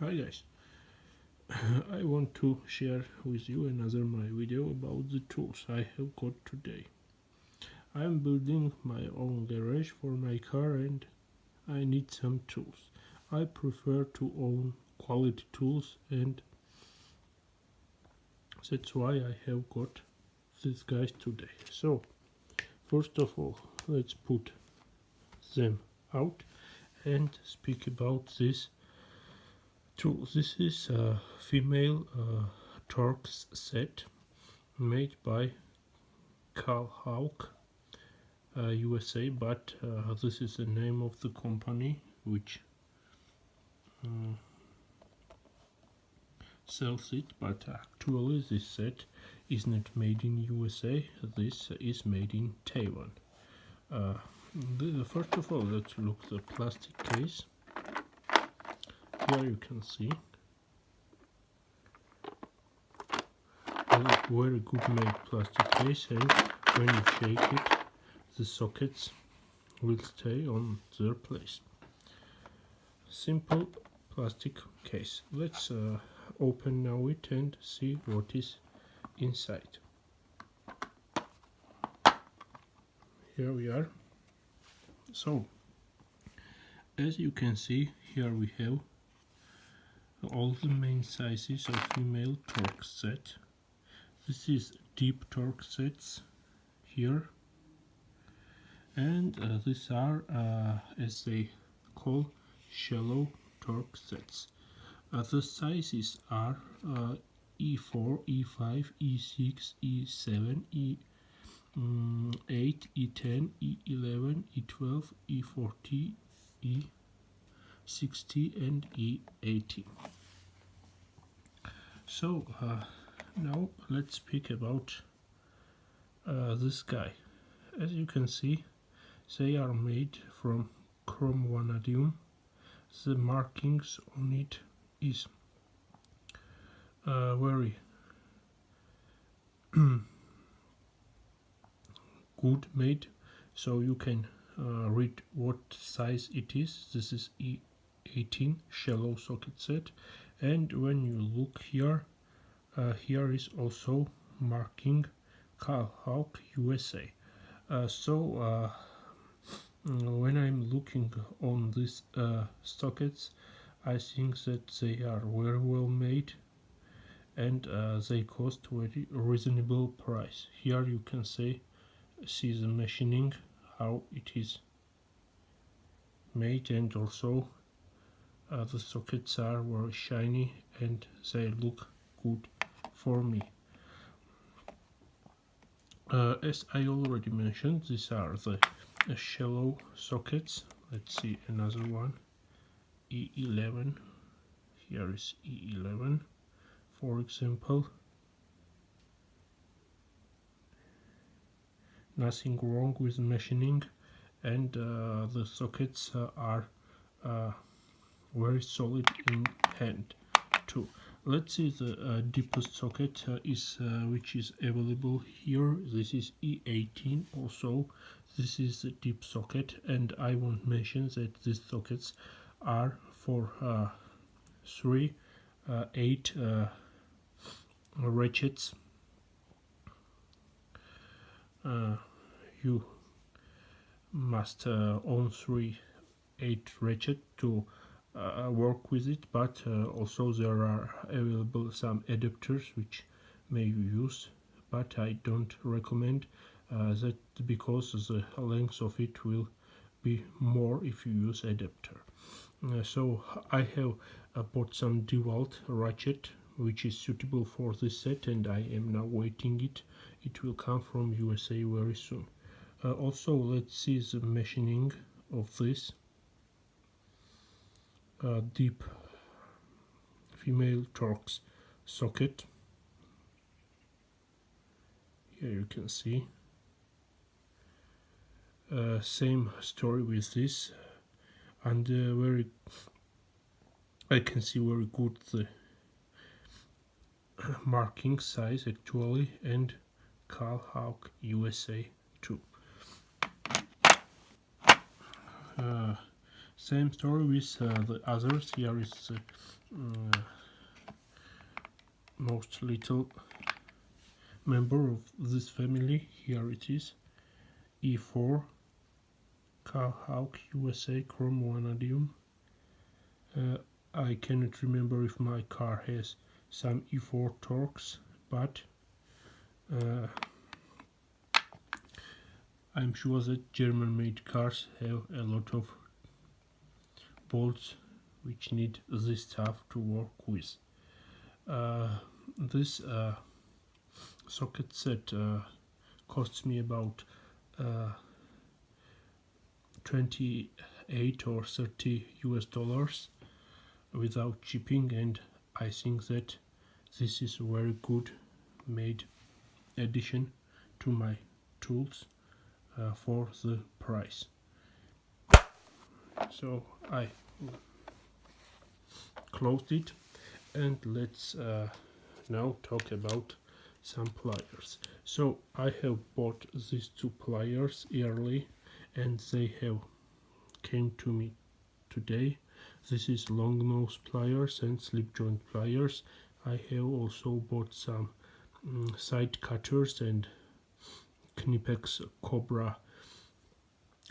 Hi guys, I want to share with you another my video about the tools I have got today. I am building my own garage for my car and I need some tools. I prefer to own quality tools and that's why I have got these guys today. So first of all, let's put them out and speak about this tool. This is a female Torx set made by Hawk USA, but this is the name of the company which sells it, but actually this set is not made in USA, this is made in Taiwan. First of all, let's look the plastic case. Here you can see a very good made plastic case, and when you shake it the sockets will stay on their place. Simple plastic case. Let's open now it and see what is inside. Here we are. So as you can see, here we have all the main sizes of female Torx set. This is deep Torx sets here, and these are as they call shallow Torx sets. The sizes are E4, E5, E6, E7, E8, E10, E11, E12, E40, E60 and E80. So now let's speak about this guy. As you can see, they are made from chrome vanadium. The markings on it is very good made, so you can read what size it is. This is E18 shallow socket set, and when you look here, here is also marking Hawk USA. When I'm looking on these sockets, I think that they are very well made and they cost very reasonable price. Here you can see the machining, how it is made, and also the sockets are very shiny and they look good for me. As I already mentioned, these are the shallow sockets. Let's see another one, E11. Here is E11, for example. Nothing wrong with machining, and the sockets are very solid in hand too. Let's see the deepest socket which is available here. This is E18 also. This is the deep socket, and I won't mention that these sockets are for 3 8 ratchets. You must own 3 8 ratchet to work with it, but also there are available some adapters which may you use, but I don't recommend that, because the length of it will be more if you use adapter. So I have bought some DeWalt ratchet which is suitable for this set, and I am now waiting it. It will come from USA very soon. Also, let's see the machining of this deep female Torx socket. Here you can see same story with this, and I can see very good the marking size actually, and Hawk USA too. Same story with the others. Here is most little member of this family. Here it is, E4 Hawk USA Chrome Vanadium. I cannot remember if my car has some E4 Torx, but I'm sure that German-made cars have a lot of bolts which need this stuff to work with. This socket set costs me about 28 or 30 US dollars without shipping, and I think that this is a very good made addition to my tools for the price. So I closed it, and let's now talk about some pliers. So I have bought these two pliers early, and they have came to me today. This is long nose pliers and slip joint pliers. I have also bought some side cutters and Knipex Cobra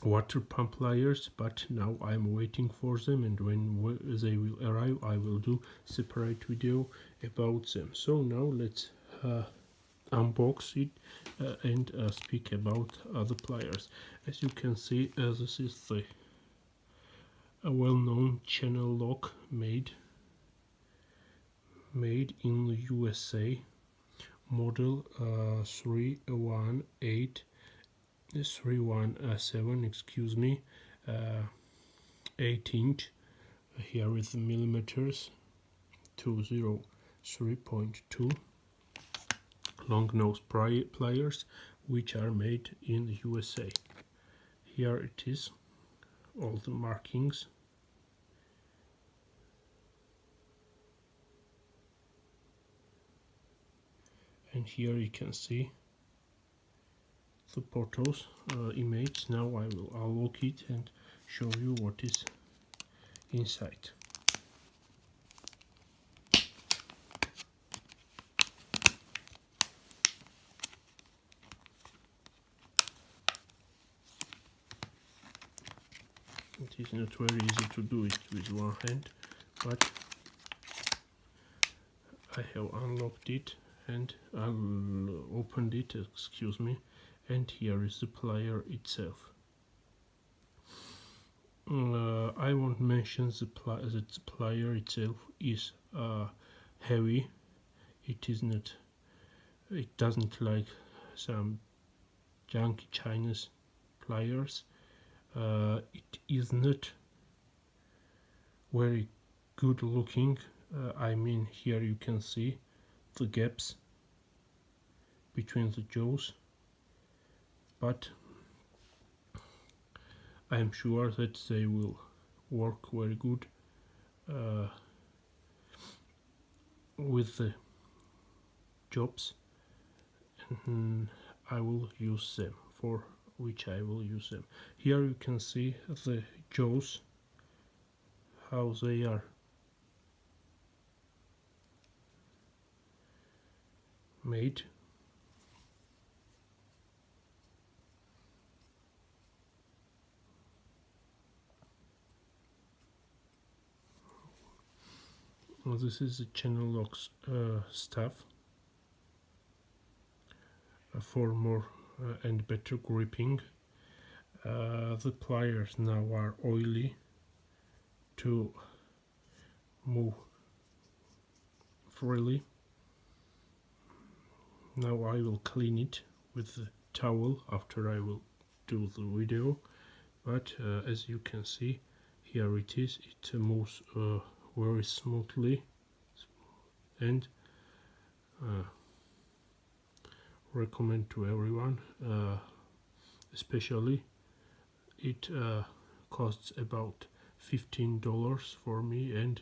water pump pliers, but now I'm waiting for them, and when they will arrive I will do separate video about them. So now let's unbox it and speak about other pliers. As you can see, this is the well-known Channellock made in the USA, model 317, excuse me, 8-inch. Here is the millimeters, 203.2 long nose pliers, which are made in the USA. Here it is, all the markings. And here you can see the photos image. Now I will unlock it and show you what is inside. It is not very easy to do it with one hand, but I have unlocked it and opened it, excuse me, and here is the plier itself. I won't mention the plier itself is heavy. It is not. It doesn't like some junky Chinese pliers. It is not very good looking. I mean, here you can see the gaps between the jaws, but I am sure that they will work very good with the jobs, and I will use them for which I will use them. Here you can see the jaws, how they are made. This is the Channellock's stuff for more and better gripping. The pliers now are oily to move freely. Now I will clean it with the towel after I will do the video, but as you can see, here it is. It moves very smoothly, and recommend to everyone, especially it costs about $15 for me, and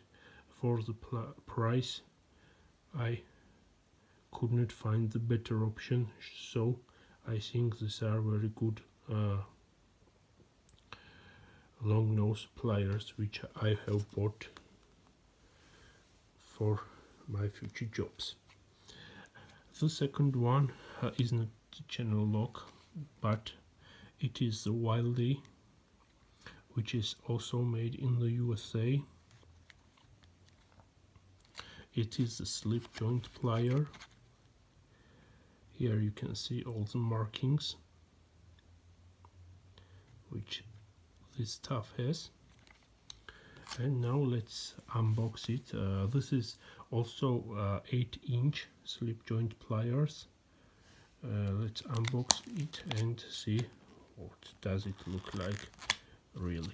for the price I could not find the better option, so I think these are very good long nose pliers which I have bought for my future jobs. The second one is not the Channellock, but it is the Wilde, which is also made in the USA. It is a slip joint plier. Here you can see all the markings which this stuff has. And now let's unbox it. This is also 8-inch slip joint pliers. Let's unbox it and see what does it look like really.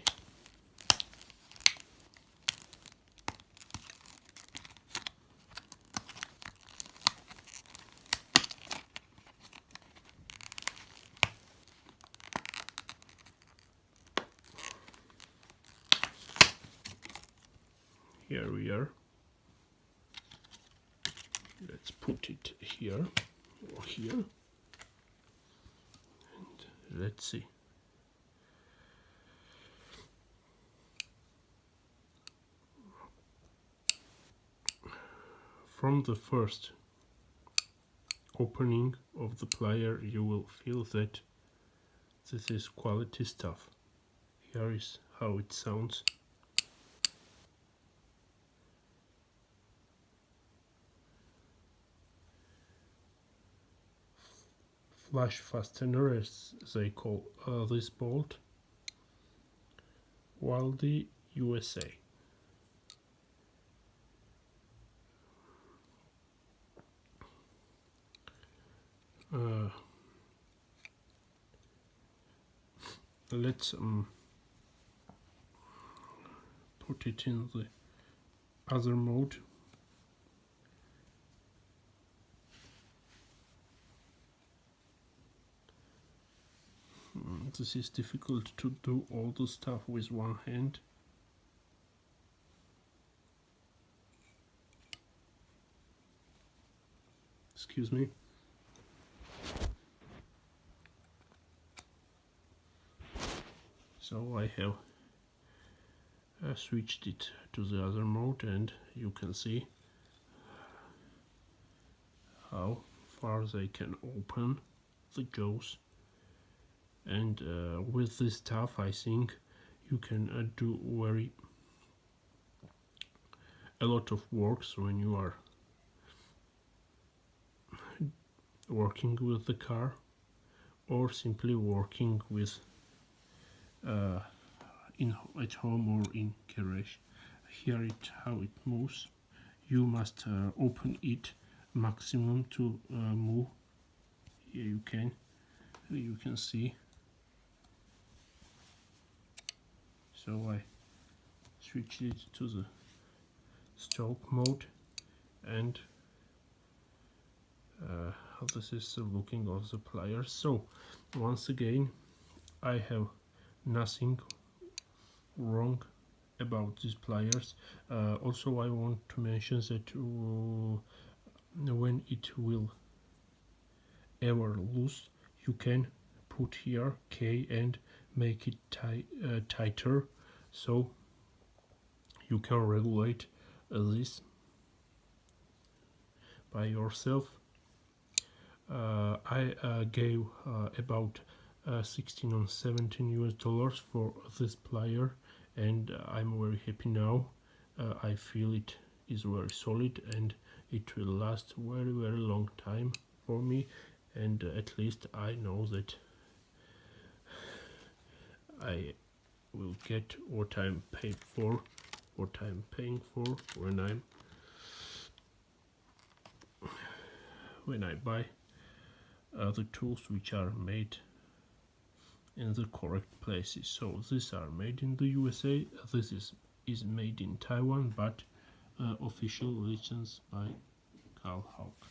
Here we are. Let's put it here or here, and let's see. From the first opening of the plier you will feel that this is quality stuff. Here is how it sounds. Flash fastener, as they call this bolt. Wilde, USA. Let's put it in the other mode. This is difficult to do all the stuff with one hand. Excuse me. So I have switched it to the other mode, and you can see how far they can open the jaws. And with this stuff I think you can do a lot of works when you are working with the car, or simply working with at home or in garage. Here how it moves. You must open it maximum to move. Here you can see. So I switch it to the stroke mode, and this is the looking of the pliers. So once again, I have nothing wrong about these pliers. Also I want to mention that when it will ever loose, you can put here K and make it tighter, so you can regulate this by yourself. I gave about 16 or 17 US$ for this plier, and I'm very happy now. I feel it is very solid and it will last very long time for me, and at least I know that I will get what I'm paid for, what I'm paying for when I buy the tools which are made in the correct places. So these are made in the USA, this is made in Taiwan, but official license by Hawk.